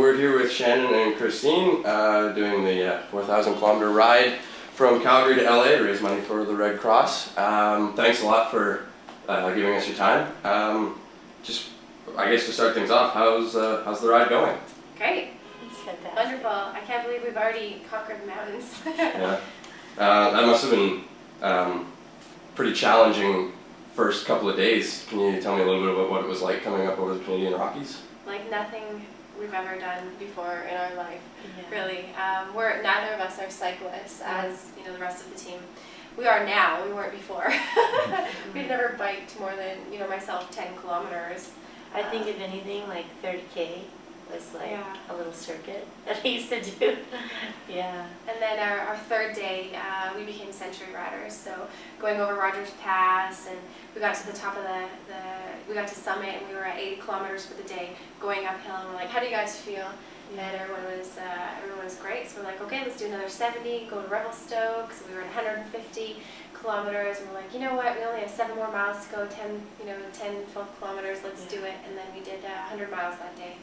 we're here with Shannon and Christine doing the 4,000 kilometer ride from Calgary to LA to raise money for the Red Cross. Thanks a lot for giving us your time. Just, I guess to start things off, how's the ride going? Great. It's fantastic. Wonderful. I can't believe we've already conquered the mountains. Yeah. That must have been pretty challenging first couple of days. Can you tell me a little bit about what it was like coming up over the Canadian Rockies? Like nothing we've ever done before in our life, really. Neither of us are cyclists, as you know, the rest of the team. We are now. We weren't before. We'd never biked more than, you know, myself, 10 kilometers. I think if anything, like 30K was like a little circuit that I used to do. Yeah. And then our third day, we became century riders. So going over Rogers Pass, and we got to the top of we got to summit, and we were at 80 kilometers for the day, going uphill. And we're like, how do you guys feel? And everyone was great. So we're like, okay, let's do another 70, go to Revelstoke. So we were at 150 kilometers, and we're like, you know what? We only have 7 more miles to go, 10, 12 kilometers. Let's do it. And then we did 100 miles that day.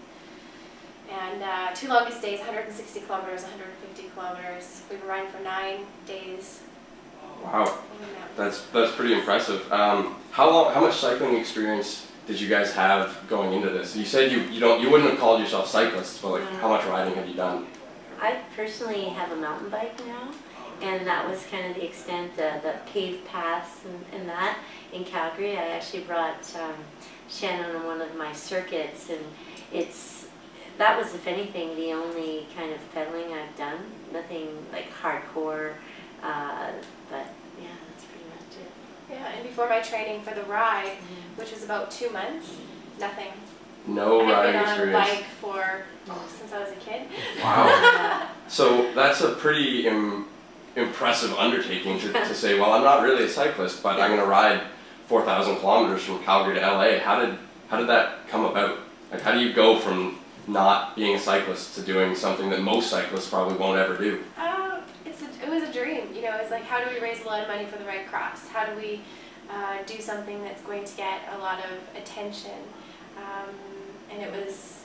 And 2 longest days, 160 kilometers, 150 kilometers. We were riding for 9 days. Wow, that's pretty impressive. How much cycling experience did you guys have going into this? You said you wouldn't have called yourself cyclists, but like how much riding have you done? I personally have a mountain bike now, and that was kind of the extent, the paved paths and that in Calgary. I actually brought Shannon on one of my circuits, and that was, if anything, the only kind of pedaling I've done. Nothing like hardcore, but yeah, that's pretty much it. Yeah, and before my training for the ride, which was about 2 months, nothing. No riding experience. I've been on a bike for since I was a kid. Wow. So that's a pretty impressive undertaking to say, well, I'm not really a cyclist, but I'm going to ride 4,000 kilometers from Calgary to LA. How did that come about? Like, how do you go from not being a cyclist to doing something that most cyclists probably won't ever do? It was a dream. You know, it's like, how do we raise a lot of money for the Red Cross? How do we do something that's going to get a lot of attention? And it was,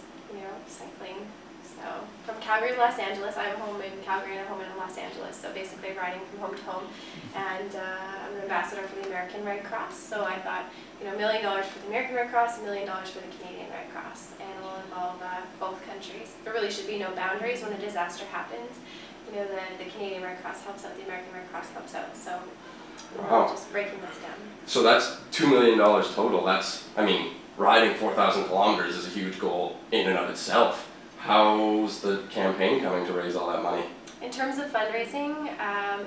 cycling. So from Calgary to Los Angeles, I have a home in Calgary and a home in Los Angeles. So basically riding from home to home. And I'm an ambassador for the American Red Cross. So I thought, $1 million for the American Red Cross, $1 million for the Canadian Red Cross. And it will involve both countries. There really should be no boundaries when a disaster happens. The Canadian Red Cross helps out, the American Red Cross helps out. So we're just breaking this down. So that's $2 million total. That's, riding 4,000 kilometers is a huge goal in and of itself. How's the campaign coming to raise all that money? In terms of fundraising,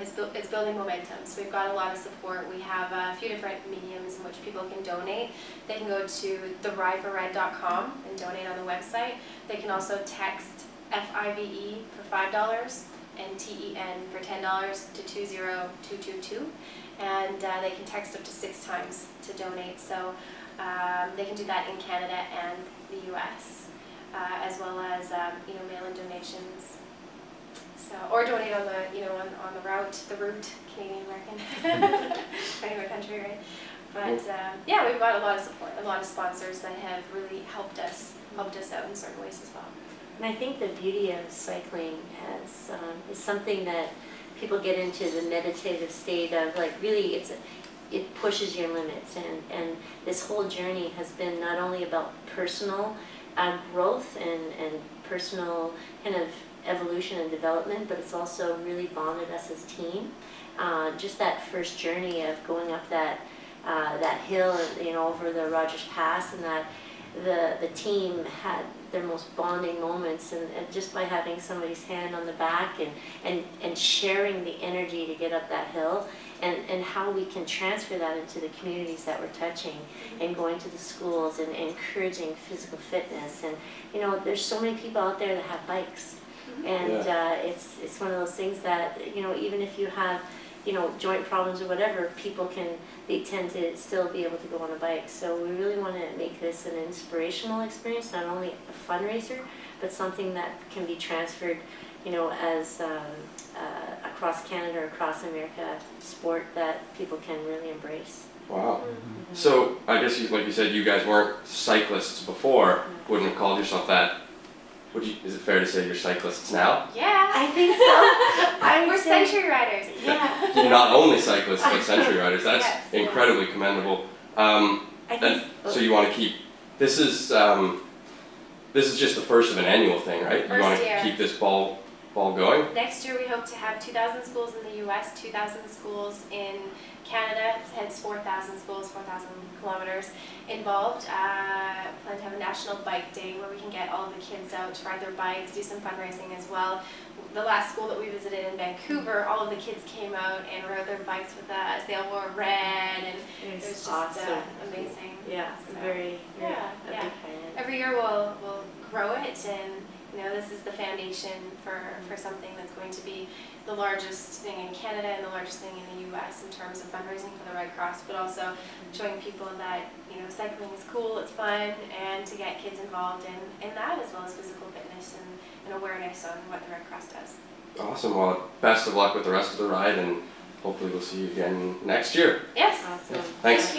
it's building momentum. So we've got a lot of support. We have a few different mediums in which people can donate. They can go to Ride4Red.com and donate on the website. They can also text FIVE for $5 and TEN for $10 to 20222. And they can text up to 6 times to donate. So they can do that in Canada and the US, as well as mail-in donations. So, or donate on the on the route, Canadian American, anywhere country, right? But we've got a lot of support, a lot of sponsors that have really helped us out in certain ways as well. And I think the beauty of cycling is something that people get into the meditative state of, like, really it pushes your limits, and this whole journey has been not only about personal growth and personal kind of evolution and development, but it's also really bonded us as a team. Just that first journey of going up that hill, over the Rogers Pass, and that the team had their most bonding moments, and just by having somebody's hand on the back and sharing the energy to get up that hill, and how we can transfer that into the communities that we're touching, and going to the schools and encouraging physical fitness. And there's so many people out there that have bikes, and it's one of those things that even if you have joint problems or whatever, they tend to still be able to go on a bike. So we really want to make this an inspirational experience, not only a fundraiser, but something that can be transferred, as across Canada or across America, sport that people can really embrace. Wow. So I guess, like you said, you guys weren't cyclists before, wouldn't have called yourself that Is it fair to say you're cyclists now? Yeah. I think so. I would We're say, century riders. yeah. You're not only cyclists, but century riders. That's Yes. incredibly commendable. I think And so you want to keep, this is just the first of an annual thing, right? You First want year. to keep this ball going? Next year we hope to have 2,000 schools in the US, 2,000 schools in Canada, hence 4,000 schools, 4,000 kilometers involved. Plan to have a national bike day where we can get all the kids out to ride their bikes, do some fundraising as well. The last school that we visited in Vancouver, all of the kids came out and rode their bikes with us. They all wore red, and it was just awesome. amazing. Yeah, So, very, very yeah, a yeah. big fan. Every year we'll grow it, and this is the foundation for something that's going to be the largest thing in Canada and the largest thing in the US in terms of fundraising for the Red Cross, but also showing people that cycling is cool, it's fun, and to get kids involved in that, as well as physical fitness and awareness on what the Red Cross does. Awesome. Well, best of luck with the rest of the ride, and hopefully we'll see you again next year. Yes. Awesome. Thanks.